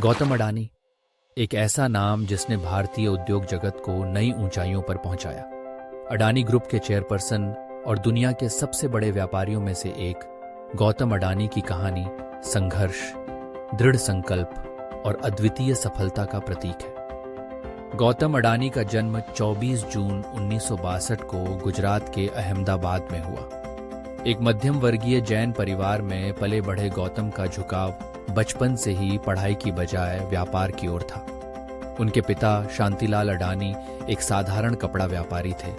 गौतम अडानी एक ऐसा नाम जिसने भारतीय उद्योग जगत को नई ऊंचाइयों पर पहुंचाया। अडानी ग्रुप के चेयरपर्सन और दुनिया के सबसे बड़े व्यापारियों में से एक गौतम अडानी की कहानी संघर्ष, दृढ़ संकल्प और अद्वितीय सफलता का प्रतीक है। गौतम अडानी का जन्म 24 जून 1962 को गुजरात के अहमदाबाद में हुआ। एक मध्यम वर्गीय जैन परिवार में पले बढ़े गौतम का झुकाव बचपन से ही पढ़ाई की बजाय व्यापार की ओर था। उनके पिता शांतिलाल अडानी एक साधारण कपड़ा व्यापारी थे,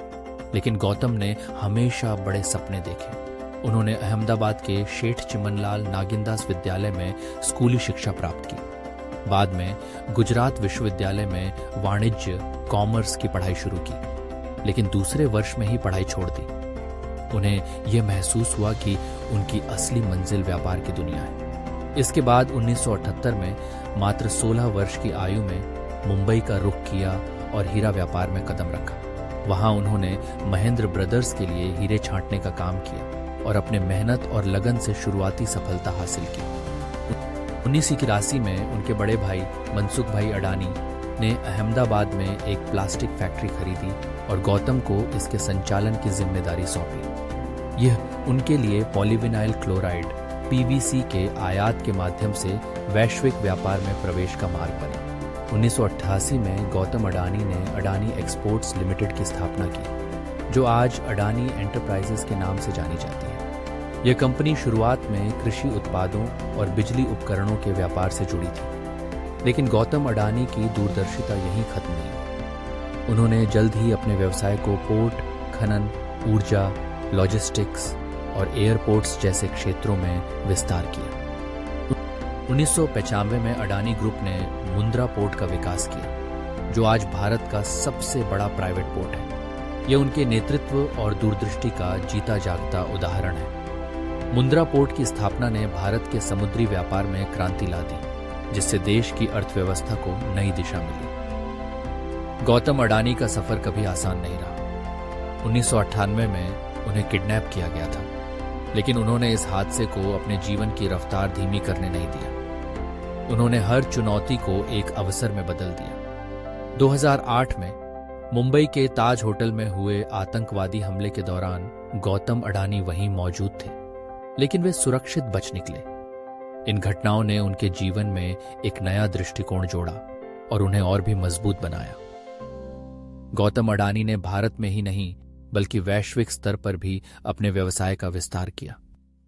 लेकिन गौतम ने हमेशा बड़े सपने देखे। उन्होंने अहमदाबाद के शेठ चिमनलाल नागिनदास विद्यालय में स्कूली शिक्षा प्राप्त की। बाद में गुजरात विश्वविद्यालय में वाणिज्य कॉमर्स की पढ़ाई शुरू की, लेकिन दूसरे वर्ष में ही पढ़ाई छोड़ दी। उन्हें यह महसूस हुआ कि उनकी असली मंजिल व्यापार की दुनिया है। इसके बाद 1978 में मात्र 16 वर्ष की आयु में मुंबई का रुख किया और हीरा व्यापार में कदम रखा। वहां उन्होंने महेंद्र ब्रदर्स के लिए हीरे छांटने का काम किया और अपने मेहनत और लगन से शुरुआती सफलता हासिल की। 1981 में उनके बड़े भाई मनसुख भाई अडानी ने अहमदाबाद में एक प्लास्टिक फैक्ट्री खरीदी और गौतम को इसके संचालन की जिम्मेदारी सौंपी। यह उनके लिए पॉलीविनाइल क्लोराइड पीवीसी के आयात के माध्यम से वैश्विक व्यापार में प्रवेश का मार्ग बना। 1988 में गौतम अडानी ने अडानी एक्सपोर्ट्स लिमिटेड की स्थापना की, जो आज अडानी एंटरप्राइजेस के नाम से जानी जाती है। यह कंपनी शुरुआत में कृषि उत्पादों और बिजली उपकरणों के व्यापार से जुड़ी थी, लेकिन गौतम अडानी की दूरदर्शिता यहीं खत्म नहीं हुई। उन्होंने जल्द ही अपने व्यवसाय को पोर्ट, खनन, ऊर्जा, लॉजिस्टिक्स और एयरपोर्ट्स जैसे क्षेत्रों में विस्तार किया। 1995 में अडानी ग्रुप ने मुंद्रा पोर्ट का विकास किया, जो आज भारत का सबसे बड़ा प्राइवेट पोर्ट है। यह उनके नेतृत्व और दूरदृष्टि का जीता जागता उदाहरण है। मुंद्रा पोर्ट की स्थापना ने भारत के समुद्री व्यापार में क्रांति ला दी, जिससे देश की अर्थव्यवस्था को नई दिशा मिली। गौतम अडानी का सफर कभी आसान नहीं रहा। 1998 में उन्हें किडनैप किया गया था, लेकिन उन्होंने इस हादसे को अपने जीवन की रफ्तार धीमी करने नहीं दिया। उन्होंने हर चुनौती को एक अवसर में बदल दिया। 2008 में मुंबई के ताज होटल में हुए आतंकवादी हमले के दौरान गौतम अडानी वहीं मौजूद थे, लेकिन वे सुरक्षित बच निकले। इन घटनाओं ने उनके जीवन में एक नया दृष्टिकोण जोड़ा और उन्हें और भी मजबूत बनाया। गौतम अडानी ने भारत में ही नहीं बल्कि वैश्विक स्तर पर भी अपने व्यवसाय का विस्तार किया।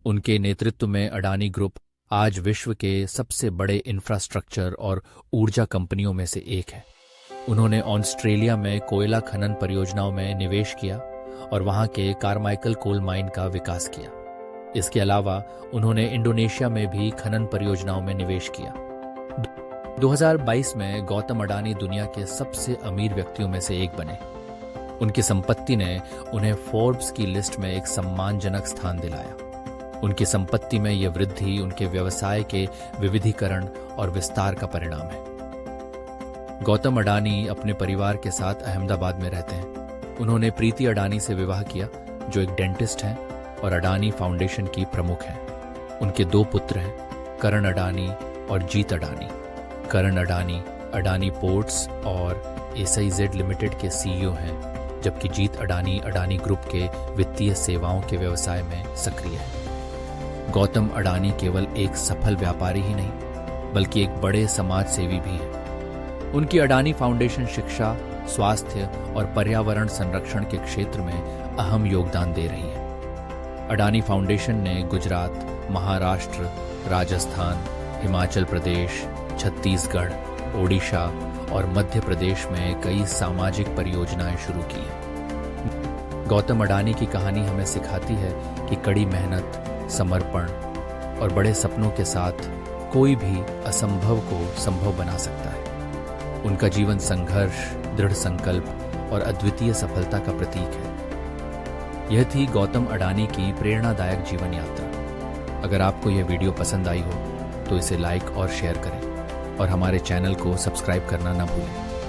उनके नेतृत्व में अडानी ग्रुप आज विश्व के सबसे बड़े इंफ्रास्ट्रक्चर और ऊर्जा कंपनियों में से एक है। उन्होंने ऑस्ट्रेलिया में कोयला खनन परियोजनाओं में निवेश किया और वहां के कारमाइकल कोल माइन का विकास किया। इसके अलावा उन्होंने इंडोनेशिया में भी खनन परियोजनाओं में निवेश किया। 2022 में गौतम अडानी दुनिया के सबसे अमीर व्यक्तियों में से एक बने। उनकी संपत्ति ने उन्हें फोर्ब्स की लिस्ट में एक सम्मानजनक स्थान दिलाया। उनकी संपत्ति में यह वृद्धि उनके व्यवसाय के विविधीकरण और विस्तार का परिणाम है। गौतम अडानी अपने परिवार के साथ अहमदाबाद में रहते हैं। उन्होंने प्रीति अडानी से विवाह किया, जो एक डेंटिस्ट हैं और अडानी फाउंडेशन की प्रमुख हैं। उनके 2 पुत्र हैं, करण अडानी और जीत अडानी। करण अडानी अडानी पोर्ट्स और SIZ लिमिटेड के CEO हैं, जबकि जीत अडानी अडानी ग्रुप के वित्तीय सेवाओं के व्यवसाय में सक्रिय है। गौतम अडानी केवल एक सफल व्यापारी ही नहीं, बल्कि एक बड़े समाज सेवी भी हैं। उनकी अडानी फाउंडेशन शिक्षा, स्वास्थ्य और पर्यावरण संरक्षण के क्षेत्र में अहम योगदान दे रही है। अडानी फाउंडेशन ने गुजरात, महाराष्ट्र, राजस्थान, हिमाचल प्रदेश, छत्तीसगढ़, ओडिशा और मध्य प्रदेश में कई सामाजिक परियोजनाएं शुरू की हैं। गौतम अडानी की कहानी हमें सिखाती है कि कड़ी मेहनत, समर्पण और बड़े सपनों के साथ कोई भी असंभव को संभव बना सकता है। उनका जीवन संघर्ष, दृढ़ संकल्प और अद्वितीय सफलता का प्रतीक है। यह थी गौतम अडानी की प्रेरणादायक जीवन यात्रा। अगर आपको यह वीडियो पसंद आई हो तो इसे लाइक और शेयर करें और हमारे चैनल को सब्सक्राइब करना न भूलें।